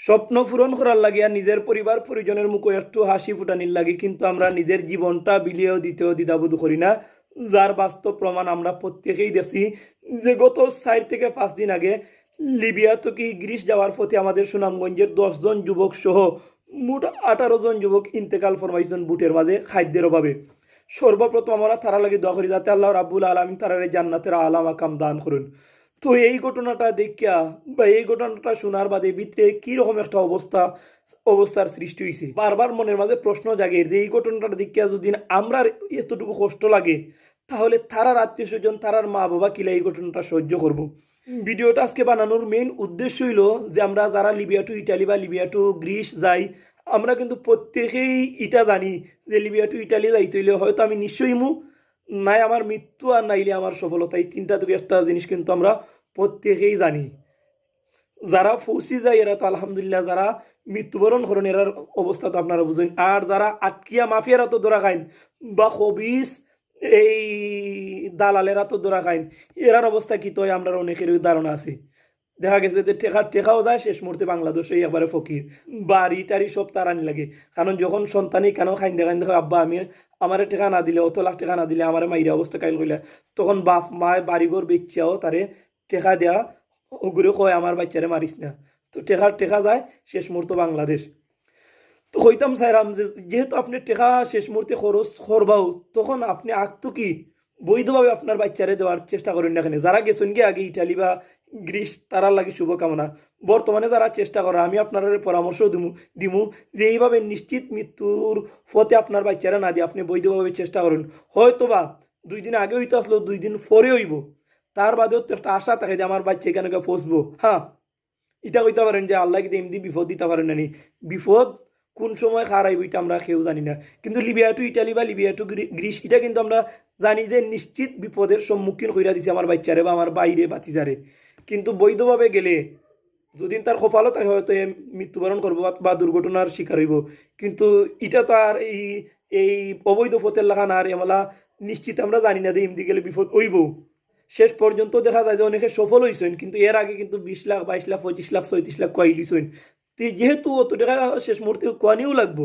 স্বপ্ন পূরণ করার লাগে আর নিজের পরিবার পরিজনের মুখে একটু হাসি ফুটানির লাগে, কিন্তু আমরা নিজের জীবনটা বিলিয়েও দিতেও দ্বিধাবোধ করি না। যার বাস্তব প্রমাণ আমরা প্রত্যেকেই দেখছি যে গত 4 থেকে 5 দিন আগে লিবিয়া থেকে গ্রিস যাওয়ার পথে আমাদের সুনামগঞ্জের 10 জন যুবক সহ মোট 18 জন যুবক ইন্তেকাল ফরমাইছেন বুটের মাঝে খাদ্যের অভাবে। সর্বপ্রথম আমরা তারা লাগে দোয়া করি যাতে আল্লাহ রাব্বুল আলামিন তারারে জান্নাতের আলা মাকাম দান করুন। তো এই ঘটনাটা দেখিয়া বা এই ঘটনাটা শোনার বাদে ভিতরে কীরকম একটা অবস্থার সৃষ্টি হয়েছে, বারবার মনের মাঝে প্রশ্ন জাগে যে এই ঘটনাটা দেখিয়া যদি আমরা এতটুকু কষ্ট লাগে, তাহলে তারার আত্মীয় স্বজন তারার মা বাবা কিলা এই ঘটনাটা সহ্য করব। ভিডিওটা আজকে বানানোর মেইন উদ্দেশ্য হইল যে আমরা যারা লিবিয়া টু ইটালি বা লিবিয়া টু গ্রিস যাই, আমরা কিন্তু প্রত্যেকেই এটা জানি যে লিবিয়া টু ইটালি যাইতে হইলে হয়তো আমি নিশ্চয়ই নাই আমার মৃত্যু আর নাইলে আমার সফলতা, এই তিনটা থেকে একটা জিনিস কিন্তু আমরা প্রত্যেকেই জানি। যারা ফৌসি যায় এরা তো আলহামদুলিল্লাহ, যারা মৃত্যুবরণ করেন এরার অবস্থা তো আপনারা বুঝেন, আর যারা আটকিয়া মাফিয়ারা তো ধরা খাইন বা খবিস এই দালালেরা তো ধরা খাইন, এরার অবস্থা কি তো আমরা অনেকের ধারণা আছে। দেখা গেছে যে টেকাও যায়, শেষ মুহূর্তে বাংলাদেশে একবারে ফকির, বাড়ি টাড়ি সব তারানি লাগে। কারণ যখন সন্তানই কেন খাইন্দে খাইন্দে আব্বা আমি আমারে টেকা না দিলে, অত লাখ টেকা না দিলে আমার মাইরা অবস্থা কাইল কইলে, তখন বাপ মায় বাড়িঘর বেচাও তারে টেকা দেয়া ওগুলো কয় আমার বাচ্চারে মারিস না। তো টেকা যায় শেষ মুহূর্তে বাংলাদেশ। তো হইতাম চাইরাম যে যেহেতু আপনি টেকা শেষ মুহূর্তে খরচ করবাও, তখন আপনি আগতো কি বৈধভাবে আপনার বাচ্চারে দেওয়ার চেষ্টা করেন না। কেন যারা গেছেন গিয়ে আগে ইটালি বা গ্রিস তারার লাগে শুভকামনা। বর্তমানে যারা চেষ্টা করা আমি আপনার পরামর্শ দিমু যে এইভাবে নিশ্চিত মৃত্যুর পথে আপনার বাচ্চারা না দিয়ে আপনি বৈধভাবে চেষ্টা করেন। হয়তো বা 2 দিন আগে হইতে আসলো, 2 দিন পরে হইব, তার বাদেও তো একটা আশা থাকে যে আমার বাচ্চা এখানে ফসবো। হ্যাঁ, এটা কইতে পারেন যে আল্লাহ কিন্তু এমনি বিপদ দিতে পারেন না, বিপদ কোন সময় খার আইব এটা আমরা কেউ জানি না। কিন্তু লিবিয়া টু ইটালি বা লিবিয়া টু গ্রিস এটা কিন্তু আমরা জানি যে নিশ্চিত বিপদের সম্মুখীন কইরা দিছে আমার বাচ্চারে বা আমার বাইরে বাতিজারে। কিন্তু বৈধভাবে গেলে যদি তার কপালও থাকে হয়তো মৃত্যুবরণ করবো বা দুর্ঘটনার শিকার হইব। কিন্তু এটা তো আর এই অবৈধ পথের লাগান আর এমলা নিশ্চিত আমরা জানি না যে এমনি গেলে বিপদ হইব। শেষ পর্যন্ত দেখা যায় যে অনেকে সফল হয়েছেন, কিন্তু এর আগে কিন্তু 20 লাখ 22 লাখ 25 লাখ 36 লাখ কয়াই লিছেন। তো যেহেতু অত টাকা শেষ মুহূর্তে কোয়ানিও লাগবো,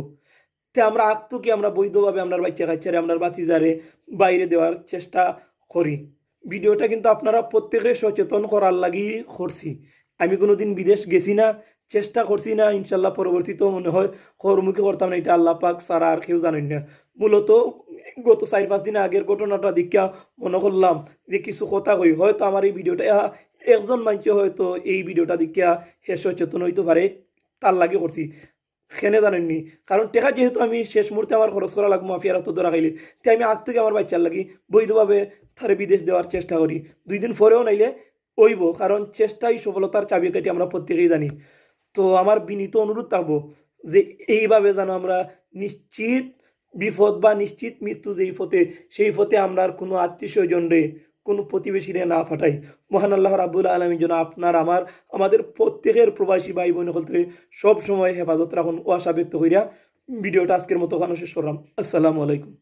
তে আমরা আগতো কি আমরা বৈধভাবে আপনার বাচ্চা কাচ্চারে আপনার বাতিজারে বাইরে দেওয়ার চেষ্টা করি। ভিডিওটা কিন্তু আপনারা প্রত্যেকে সচেতন করার লাগি করছি। আমি কোনো দিন বিদেশ গেছি না, চেষ্টা করছি না, ইনশাল্লাহ পরবর্তীতেও মনে হয় কর্মুখী করতাম না, এটা আল্লাহ পাক সারা আর কেউ জানেন না। মূলত গত 4-5 দিন আগের ঘটনাটা দেখিয়া মনে করলাম যে কিছু কথা কই, হয়তো আমার এই ভিডিওটা একজন মানুষ হয়তো এই ভিডিওটা দেখিয়া হে সচেতন হইতে পারে, তার লাগে করছি। খেনে জানেননি, কারণ টেকা যেহেতু আমি শেষ মুহূর্তে আমার খরচ করা লাগবো মাফিয়ারা তো ধরা খাইলে, তাই আমি আগ থেকে আমার বাচ্চার লাগি বৈধভাবে তারে বিদেশ দেওয়ার চেষ্টা করি। 2 দিন পরেও নাইলে ওইব, কারণ চেষ্টাই সফলতার চাবিকাঠি আমরা প্রত্যেকেই জানি। তো আমার বিনীত অনুরোধ থাকবো যে এইভাবে যেন আমরা নিশ্চিত বিপদ বা নিশ্চিত মৃত্যু যেই পথে, সেই পথে আমরা আর কোনো আত্মীয় স্বজন রে, কোনো প্রতিবেশীরে না ফাটাই। মহান আল্লাহ রাব্বুল আলামিন যেন আপনার আমাদের প্রত্যেকের প্রবাসী ভাই বোন হলতে সব সময় হেফাজত রাখুন ও আশা ব্যক্ত করিয়া ভিডিওটা আজকের মতো ওখানে শেষ করলাম। আসসালামু আলাইকুম।